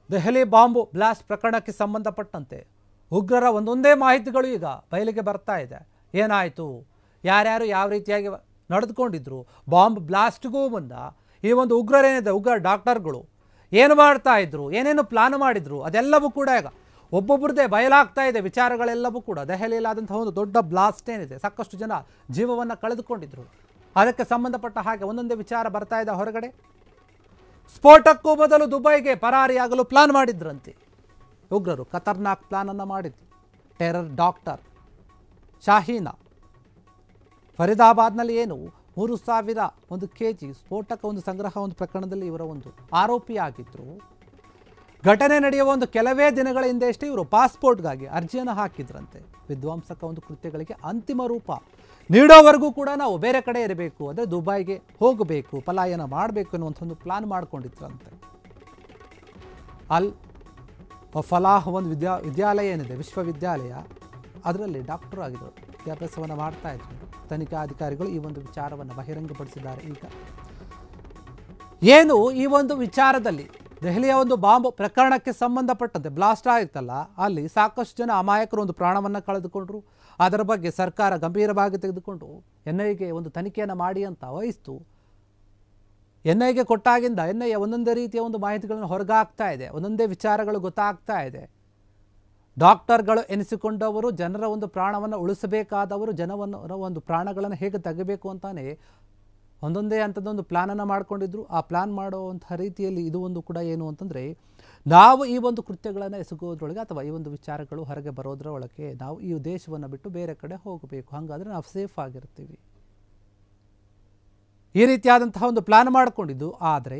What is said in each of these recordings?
Delhi bomb blast ಪ್ರಕರಣಕ್ಕೆ ಸಂಬಂಧಪಟ್ಟಂತೆ ಉಗ್ರರ ಒಂದೊಂದೇ ಮಾಹಿತಿಗಳು ಈಗ ಬಯಲಿಗೆ ಬರ್ತಾ ಇದೆ. ಏನಾಯಿತು, ಯಾರ್ಯಾರು ಯಾವ ರೀತಿಯಾಗಿ ನಡೆದುಕೊಂಡಿದ್ರು, ಬಾಂಬ್ ಬ್ಲಾಸ್ಟ್ಗೂ ಮುನ್ನ ಈ ಒಂದು ಉಗ್ರರೇನಿದೆ, ಉಗ್ರ ಡಾಕ್ಟರ್ಗಳು ಏನು ಮಾಡ್ತಾ ಇದ್ರು, ಏನೇನು ಪ್ಲಾನ್ ಮಾಡಿದ್ರು, ಅದೆಲ್ಲವೂ ಕೂಡ ಈಗ ಒಬ್ಬೊಬ್ಬರದೇ ಬಯಲಾಗ್ತಾ ಇದೆ. ವಿಚಾರಗಳೆಲ್ಲವೂ ಕೂಡ ದೆಹಲಿಯಲ್ಲಾದಂತಹ ಒಂದು ದೊಡ್ಡ ಬ್ಲಾಸ್ಟ್ ಏನಿದೆ, ಸಾಕಷ್ಟು ಜನ ಜೀವವನ್ನು ಕಳೆದುಕೊಂಡಿದ್ರು. ಅದಕ್ಕೆ ಸಂಬಂಧಪಟ್ಟ ಹಾಗೆ ಒಂದೊಂದೇ ವಿಚಾರ ಬರ್ತಾ ಇದೆ ಹೊರಗಡೆ. ಸ್ಫೋಟಕ್ಕೂ ಮೊದಲು ದುಬೈಗೆ ಪರಾರಿಯಾಗಲು ಪ್ಲಾನ್ ಮಾಡಿದ್ರಂತೆ ಉಗ್ರರು. ಖತರ್ನಾಕ್ ಪ್ಲಾನ್ ಅನ್ನು ಮಾಡಿದ್ರು. ಟೆರರ್ ಡಾಕ್ಟರ್ ಶಾಹೀನಾ ಫರೀದಾಬಾದ್ನಲ್ಲಿ ಏನು 3,000 kg ಸ್ಫೋಟಕ ಒಂದು ಸಂಗ್ರಹ ಒಂದು ಪ್ರಕರಣದಲ್ಲಿ ಇವರ ಒಂದು ಆರೋಪಿಯಾಗಿದ್ದರು. ಘಟನೆ ನಡೆಯುವ ಒಂದು ಕೆಲವೇ ದಿನಗಳ ಹಿಂದೆಯಷ್ಟೇ ಇವರು ಪಾಸ್ಪೋರ್ಟ್ಗಾಗಿ ಅರ್ಜಿಯನ್ನು ಹಾಕಿದ್ರಂತೆ. ವಿಧ್ವಂಸಕ ಒಂದು ಕೃತ್ಯಗಳಿಗೆ ಅಂತಿಮ ರೂಪ ನೀಡೋವರೆಗೂ ಕೂಡ ನಾವು ಬೇರೆ ಕಡೆ ಇರಬೇಕು, ಅಂದರೆ ದುಬೈಗೆ ಹೋಗಬೇಕು, ಪಲಾಯನ ಮಾಡಬೇಕು ಅನ್ನುವಂಥ ಒಂದು ಪ್ಲಾನ್ ಮಾಡ್ಕೊಂಡಿದ್ರಂತೆ. ಅಲ್ ಫಲಾಹ್ ಒಂದು ವಿದ್ಯಾಲಯ ಏನಿದೆ, ವಿಶ್ವವಿದ್ಯಾಲಯ, ಅದರಲ್ಲಿ ಡಾಕ್ಟರ್ ಆಗಿದ್ದರು, ವಿದ್ಯಾಭ್ಯಾಸವನ್ನು ಮಾಡ್ತಾ ಇದ್ರು. ತನಿಖಾಧಿಕಾರಿಗಳು ಈ ಒಂದು ವಿಚಾರವನ್ನು ಬಹಿರಂಗಪಡಿಸಿದ್ದಾರೆ. ಈಗ ಏನು ಈ ಒಂದು ವಿಚಾರದಲ್ಲಿ ದೆಹಲಿಯ ಒಂದು ಬಾಂಬ್ ಪ್ರಕರಣಕ್ಕೆ ಸಂಬಂಧಪಟ್ಟಂತೆ ಬ್ಲಾಸ್ಟ್ ಆಗಿತ್ತಲ್ಲ, ಅಲ್ಲಿ ಸಾಕಷ್ಟು ಜನ ಅಮಾಯಕರು ಒಂದು ಪ್ರಾಣವನ್ನು ಕಳೆದುಕೊಂಡ್ರು. ಅದರ ಬಗ್ಗೆ ಸರ್ಕಾರ ಗಂಭೀರವಾಗಿ ತೆಗೆದುಕೊಂಡು NIAಗೆ ಒಂದು ತನಿಖೆಯನ್ನು ಮಾಡಿ ಅಂತ ವಹಿಸ್ತು. NIAಗೆ ಕೊಟ್ಟಾಗಿಂದ NIA ಒಂದೊಂದೇ ರೀತಿಯ ಒಂದು ಮಾಹಿತಿಗಳನ್ನು ಹೊರಗಾಗ್ತಾ ಇದೆ, ಒಂದೊಂದೇ ವಿಚಾರಗಳು ಗೊತ್ತಾಗ್ತಾ ಇದೆ. ಡಾಕ್ಟರ್ಗಳು ಎನಿಸಿಕೊಂಡವರು, ಜನರ ಒಂದು ಪ್ರಾಣವನ್ನು ಉಳಿಸಬೇಕಾದವರು, ಜನವನ್ನು ಒಂದು ಪ್ರಾಣಗಳನ್ನು ಹೇಗೆ ತೆಗಬೇಕು ಅಂತಾನೆ ಒಂದೊಂದೇ ಅಂಥದ್ದೊಂದು ಪ್ಲಾನನ್ನು ಮಾಡ್ಕೊಂಡಿದ್ರು. ಆ ಪ್ಲಾನ್ ಮಾಡುವಂಥ ರೀತಿಯಲ್ಲಿ ಇದು ಒಂದು ಕೂಡ ಏನು ಅಂತಂದರೆ, ನಾವು ಈ ಒಂದು ಕೃತ್ಯಗಳನ್ನು ಎಸಗೋದ್ರೊಳಗೆ ಅಥವಾ ಈ ಒಂದು ವಿಚಾರಗಳು ಹೊರಗೆ ಬರೋದ್ರ ಒಳಗೆ ನಾವು ಈ ದೇಶವನ್ನು ಬಿಟ್ಟು ಬೇರೆ ಕಡೆ ಹೋಗಬೇಕು, ಹಾಗಾದರೆ ನಾವು ಸೇಫ್ ಆಗಿರ್ತೀವಿ, ಈ ರೀತಿಯಾದಂತಹ ಒಂದು ಪ್ಲಾನ್ ಮಾಡಿಕೊಂಡಿದ್ದು. ಆದರೆ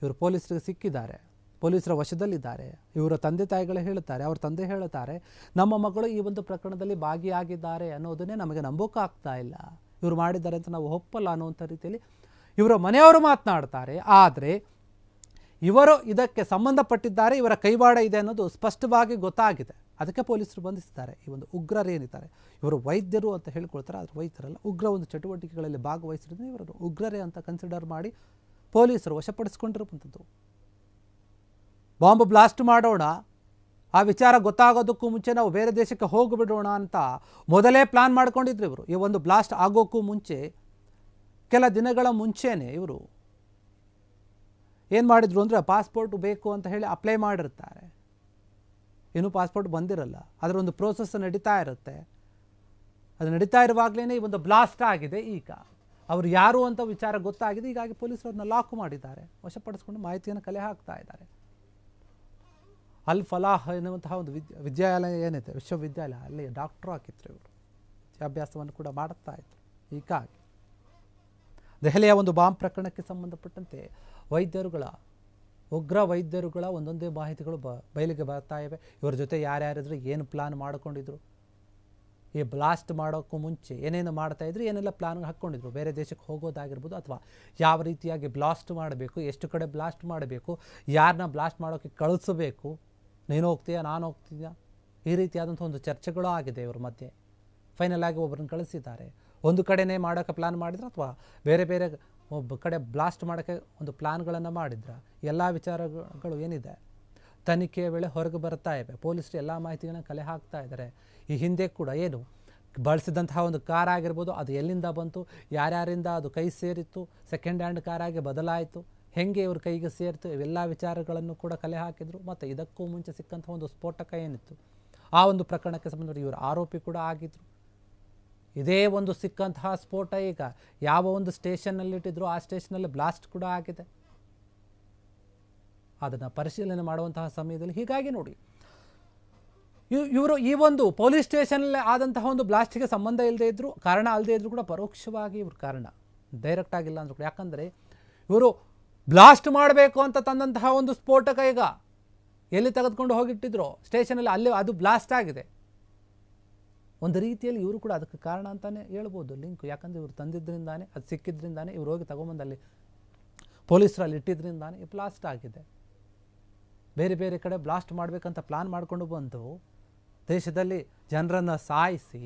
ಇವರು ಪೊಲೀಸರಿಗೆ ಸಿಕ್ಕಿದ್ದಾರೆ, ಪೊಲೀಸರ ವಶದಲ್ಲಿದ್ದಾರೆ. ಇವರ ತಂದೆ ತಾಯಿಗಳು ಹೇಳುತ್ತಾರೆ, ಅವ್ರ ತಂದೆ ಹೇಳುತ್ತಾರೆ, ನಮ್ಮ ಮಗಳು ಈ ಒಂದು ಪ್ರಕರಣದಲ್ಲಿ ಭಾಗಿಯಾಗಿದ್ದಾರೆ ಅನ್ನೋದನ್ನೇ ನಮಗೆ ನಂಬೋಕ್ಕಾಗ್ತಾ ಇಲ್ಲ, ಇವರು ಮಾಡಿದ್ದಾರೆ ಅಂತ ನಾವು ಒಪ್ಪಲ್ಲ ಅನ್ನುವಂಥ ರೀತಿಯಲ್ಲಿ ಇವರ ಮನೆಯವರು ಮಾತನಾಡ್ತಾರೆ. ಆದರೆ ಇವರು ಇದಕ್ಕೆ ಸಂಬಂಧಪಟ್ಟಿದ್ದಾರೆ, ಇವರ ಕೈವಾಡ ಇದೆ ಅನ್ನೋದು ಸ್ಪಷ್ಟವಾಗಿ ಗೊತ್ತಾಗಿದೆ. ಅದಕ್ಕೆ ಪೊಲೀಸರು ಬಂಧಿಸಿದ್ದಾರೆ. ಈ ಒಂದು ಉಗ್ರರೇನಿದ್ದಾರೆ ಇವರು ವೈದ್ಯರು ಅಂತ ಹೇಳ್ಕೊಳ್ತಾರೆ, ಆದರೆ ವೈದ್ಯರಲ್ಲ, ಉಗ್ರ ಒಂದು ಚಟುವಟಿಕೆಗಳಲ್ಲಿ ಭಾಗವಹಿಸಿರೋದು ಇವರನ್ನು ಉಗ್ರರೇ ಅಂತ ಕನ್ಸಿಡರ್ ಮಾಡಿ ಪೊಲೀಸರು ವಶಪಡಿಸ್ಕೊಂಡಿರುವಂಥದ್ದು. ಬಾಂಬ್ ಬ್ಲಾಸ್ಟ್ ಮಾಡೋಣ, ಆ ವಿಚಾರ ಗೊತ್ತಾಗೋದಕ್ಕೂ ಮುಂಚೆ ನಾವು ಬೇರೆ ದೇಶಕ್ಕೆ ಹೋಗಿಬಿಡೋಣ ಅಂತ ಮೊದಲೇ ಪ್ಲಾನ್ ಮಾಡ್ಕೊಂಡಿದ್ರು ಇವರು. ಈ ಒಂದು ಬ್ಲಾಸ್ಟ್ ಆಗೋಕ್ಕೂ ಮುಂಚೆ ಕೆಲ ದಿನಗಳ ಮುಂಚೆನೇ ಇವರು ಏನು ಮಾಡಿದ್ರು ಅಂದರೆ, ಪಾಸ್ಪೋರ್ಟ್ ಬೇಕು ಅಂತ ಹೇಳಿ ಅಪ್ಲೈ ಮಾಡಿರ್ತಾರೆ. ಇನ್ನೂ ಪಾಸ್ಪೋರ್ಟ್ ಬಂದಿರಲ್ಲ, ಅದರ ಒಂದು ಪ್ರೋಸೆಸ್ ನಡೀತಾ ಇರುತ್ತೆ. ಅದು ನಡೀತಾ ಇರುವಾಗಲೇ ಈ ಒಂದು ಬ್ಲಾಸ್ಟ್ ಆಗಿದೆ. ಈಗ ಅವರು ಯಾರು ಅಂತ ವಿಚಾರ ಗೊತ್ತಾಗಿದೆ. ಹೀಗಾಗಿ ಪೊಲೀಸರು ಅವ್ರನ್ನ ಲಾಕ್ ಮಾಡಿದ್ದಾರೆ, ವಶಪಡಿಸ್ಕೊಂಡು ಮಾಹಿತಿಯನ್ನು ಕಲೆ ಹಾಕ್ತಾ ಇದ್ದಾರೆ. ಅಲ್ ಫಲಾಹ್ ಎನ್ನುವಂತಹ ಒಂದು ವಿದ್ಯಾಲಯ ಏನಿದೆ, ವಿಶ್ವವಿದ್ಯಾಲಯ, ಅಲ್ಲಿ ಡಾಕ್ಟ್ರು ಹಾಕಿದ್ರು ಇವರು, ವಿದ್ಯಾಭ್ಯಾಸವನ್ನು ಕೂಡ ಮಾಡುತ್ತಾ ಇದ್ರು. ಹೀಗಾಗಿ ದೆಹಲಿಯ ಒಂದು ಬಾಂಬ್ ಪ್ರಕರಣಕ್ಕೆ ಸಂಬಂಧಪಟ್ಟಂತೆ ಉಗ್ರ ವೈದ್ಯರುಗಳ ಒಂದೊಂದೇ ಮಾಹಿತಿಗಳು ಬಯಲಿಗೆ ಬರ್ತಾ ಇವೆ. ಇವರ ಜೊತೆ ಯಾರ್ಯಾರಿದ್ರು, ಏನು ಪ್ಲಾನ್ ಮಾಡ್ಕೊಂಡಿದ್ರು, ಈ ಬ್ಲಾಸ್ಟ್ ಮಾಡೋಕ್ಕೂ ಮುಂಚೆ ಏನೇನು ಮಾಡ್ತಾಯಿದ್ರು, ಏನೆಲ್ಲ ಪ್ಲಾನ್ ಹಾಕ್ಕೊಂಡಿದ್ರು, ಬೇರೆ ದೇಶಕ್ಕೆ ಹೋಗೋದಾಗಿರ್ಬೋದು, ಅಥವಾ ಯಾವ ರೀತಿಯಾಗಿ ಬ್ಲಾಸ್ಟ್ ಮಾಡಬೇಕು, ಎಷ್ಟು ಕಡೆ ಬ್ಲಾಸ್ಟ್ ಮಾಡಬೇಕು, ಯಾರನ್ನ ಬ್ಲಾಸ್ಟ್ ಮಾಡೋಕ್ಕೆ ಕಳಿಸಬೇಕು, ನೀನು ಹೋಗ್ತೀಯಾ ನಾನು ಹೋಗ್ತೀಯಾ, ಈ ರೀತಿಯಾದಂಥ ಒಂದು ಚರ್ಚೆಗಳು ಆಗಿದೆ ಇವ್ರ ಮಧ್ಯೆ. ಫೈನಲ್ ಆಗಿ ಒಬ್ಬರನ್ನ ಕಳಿಸಿದ್ದಾರೆ. ಒಂದು ಕಡೆನೇ ಮಾಡೋಕ್ಕೆ ಪ್ಲಾನ್ ಮಾಡಿದ್ರು, ಅಥವಾ ಬೇರೆ ಬೇರೆ ಒಬ್ಬ ಕಡೆ ಬ್ಲಾಸ್ಟ್ ಮಾಡೋಕ್ಕೆ ಒಂದು ಪ್ಲಾನ್ಗಳನ್ನು ಮಾಡಿದ್ರ, ಎಲ್ಲ ವಿಚಾರಗಳು ಏನಿದೆ ತನಿಖೆಯ ವೇಳೆ ಹೊರಗೆ ಬರ್ತಾ ಇವೆ. ಪೊಲೀಸರು ಎಲ್ಲ ಮಾಹಿತಿಗಳನ್ನು ಕಲೆ ಹಾಕ್ತಾ ಇದ್ದಾರೆ. ಈ ಹಿಂದೆ ಕೂಡ ಏನು ಬಳಸಿದಂತಹ ಒಂದು ಕಾರ್ ಆಗಿರ್ಬೋದು, ಅದು ಎಲ್ಲಿಂದ ಬಂತು, ಯಾರ್ಯಾರಿಂದ ಅದು ಕೈ ಸೇರಿತ್ತು, ಸೆಕೆಂಡ್ ಹ್ಯಾಂಡ್ ಕಾರಾಗಿ ಬದಲಾಯಿತು, ಹೆಂಗೆ ಇವ್ರ ಕೈಗೆ ಸೇರಿತು, ಇವೆಲ್ಲ ವಿಚಾರಗಳನ್ನು ಕೂಡ ಕಲೆ ಹಾಕಿದರು. ಮತ್ತು ಇದಕ್ಕೂ ಮುಂಚೆ ಸಿಕ್ಕಂಥ ಒಂದು ಸ್ಫೋಟಕ ಏನಿತ್ತು, ಆ ಒಂದು ಪ್ರಕರಣಕ್ಕೆ ಸಂಬಂಧಪಟ್ಟ ಇವರು ಆರೋಪಿ ಕೂಡ ಆಗಿದ್ದರು. ಇದೇ ಒಂದು ಸಿಕ್ಕಂತಹ ಸ್ಫೋಟ ಈಗ ಯಾವ ಒಂದು ಸ್ಟೇಷನ್ನಲ್ಲಿಟ್ಟಿದ್ರು ಆ ಸ್ಟೇಷನಲ್ಲಿ ಬ್ಲಾಸ್ಟ್ ಕೂಡ ಆಗಿದೆ. ಅದನ್ನು ಪರಿಶೀಲನೆ ಮಾಡುವಂತಹ ಸಮಯದಲ್ಲಿ ಹೀಗಾಗಿ ನೋಡಿ, ಇವರು ಈ ಒಂದು ಪೊಲೀಸ್ ಸ್ಟೇಷನಲ್ಲಿ ಆದಂತಹ ಒಂದು ಬ್ಲಾಸ್ಟಿಗೆ ಸಂಬಂಧ ಇಲ್ಲದೆ ಇದ್ದರು, ಕಾರಣ ಅಲ್ಲದೆ ಇದ್ದರೂ ಕೂಡ ಪರೋಕ್ಷವಾಗಿ ಇವ್ರ ಕಾರಣ, ಡೈರೆಕ್ಟ್ ಆಗಿಲ್ಲ ಅಂದರೂ ಕೂಡ. ಯಾಕಂದರೆ ಇವರು ಬ್ಲಾಸ್ಟ್ ಮಾಡಬೇಕು ಅಂತ ತಂದಂತಹ ಒಂದು ಸ್ಫೋಟಕ ಈಗ ಎಲ್ಲಿ ತೆಗೆದುಕೊಂಡು ಹೋಗಿಟ್ಟಿದ್ರು ಸ್ಟೇಷನಲ್ಲಿ, ಅಲ್ಲಿ ಅದು ಬ್ಲಾಸ್ಟ್ ಆಗಿದೆ. ಒಂದು ರೀತಿಯಲ್ಲಿ ಇವರು ಕೂಡ ಅದಕ್ಕೆ ಕಾರಣ ಅಂತಲೇ ಹೇಳ್ಬೋದು, ಲಿಂಕ್. ಯಾಕಂದರೆ ಇವರು ತಂದಿದ್ದರಿಂದಾನೆ, ಅದು ಸಿಕ್ಕಿದ್ರಿಂದಾನೆ, ಇವ್ರು ಹೋಗಿ ತಗೊಂಬಂದಲ್ಲಿ ಪೊಲೀಸರಲ್ಲಿ ಇಟ್ಟಿದ್ರಿಂದಾನೆ ಬ್ಲಾಸ್ಟ್ ಆಗಿದೆ. ಬೇರೆ ಬೇರೆ ಕಡೆ ಬ್ಲಾಸ್ಟ್ ಮಾಡಬೇಕಂತ ಪ್ಲಾನ್ ಮಾಡಿಕೊಂಡು ಬಂದು ದೇಶದಲ್ಲಿ ಜನರನ್ನು ಸಾಯಿಸಿ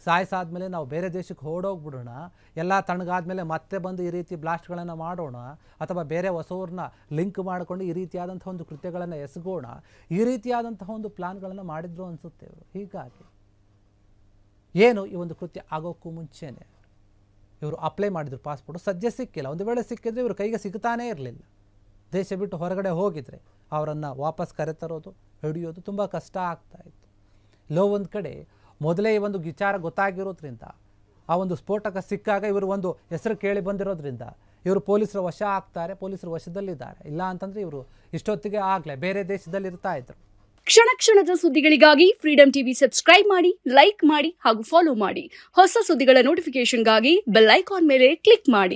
ಸಾಯಿಸಾದ್ಮೇಲೆ ನಾವು ಬೇರೆ ದೇಶಕ್ಕೆ ಓಡೋಗ್ಬಿಡೋಣ, ಎಲ್ಲ ತಣ್ಣಗಾದ್ಮೇಲೆ ಮತ್ತೆ ಬಂದು ಈ ರೀತಿ ಬ್ಲಾಸ್ಟ್ಗಳನ್ನು ಮಾಡೋಣ, ಅಥವಾ ಬೇರೆ ಹೊಸವ್ರನ್ನ ಲಿಂಕ್ ಮಾಡಿಕೊಂಡು ಈ ರೀತಿಯಾದಂಥ ಒಂದು ಕೃತ್ಯಗಳನ್ನು ಎಸಗೋಣ, ಈ ರೀತಿಯಾದಂತಹ ಒಂದು ಪ್ಲಾನ್ಗಳನ್ನು ಮಾಡಿದ್ರು ಅನಿಸುತ್ತೆ ಇವರು. ಹೀಗಾಗಿ ಏನು ಈ ಒಂದು ಕೃತ್ಯ ಆಗೋಕ್ಕೂ ಮುಂಚೆನೇ ಇವರು ಅಪ್ಲೈ ಮಾಡಿದ್ರು ಪಾಸ್ಪೋರ್ಟ್, ಸದ್ಯ ಸಿಕ್ಕಿಲ್ಲ. ಒಂದು ವೇಳೆ ಸಿಕ್ಕಿದ್ರೆ ಇವರು ಕೈಗೆ ಸಿಗ್ತಾನೇ ಇರಲಿಲ್ಲ. ದೇಶ ಬಿಟ್ಟು ಹೊರಗಡೆ ಹೋಗಿದ್ರೆ ಅವರನ್ನು ವಾಪಸ್ ಕರೆತರೋದು, ಹಿಡಿಯೋದು ತುಂಬ ಕಷ್ಟ ಆಗ್ತಾಯಿತ್ತು. ಲೋ ಒಂದು ಕಡೆ ಮೊದಲೇ ಈ ಒಂದು ವಿಚಾರ ಗೊತ್ತಾಗಿರೋದ್ರಿಂದ, ಆ ಒಂದು ಸ್ಫೋಟಕ ಸಿಕ್ಕಾಗ ಇವರು ಒಂದು ಹೆಸರು ಕೇಳಿ ಬಂದಿರೋದ್ರಿಂದ ಇವರು ಪೊಲೀಸರ ವಶ ಆಗ್ತಾರೆ, ಪೊಲೀಸರ ವಶದಲ್ಲಿದ್ದಾರೆ. ಇಲ್ಲ ಅಂತಂದರೆ ಇವರು ಇಷ್ಟೊತ್ತಿಗೆ ಆಗಲೇ ಬೇರೆ ದೇಶದಲ್ಲಿ ಇರ್ತಾ ಇದ್ರು. ಕ್ಷಣ ಕ್ಷಣದ ಸುದ್ದಿಗಳಿಗಾಗಿ ಫ್ರೀಡಂ ಟಿವಿ ಸಬ್ಸ್ಕ್ರೈಬ್ ಮಾಡಿ, ಲೈಕ್ ಮಾಡಿ ಹಾಗೂ ಫಾಲೋ ಮಾಡಿ. ಹೊಸ ಸುದ್ದಿಗಳ ನೋಟಿಫಿಕೇಶನ್ಗಾಗಿ ಬೆಲ್ ಐಕಾನ್ ಮೇಲೆ ಕ್ಲಿಕ್ ಮಾಡಿ.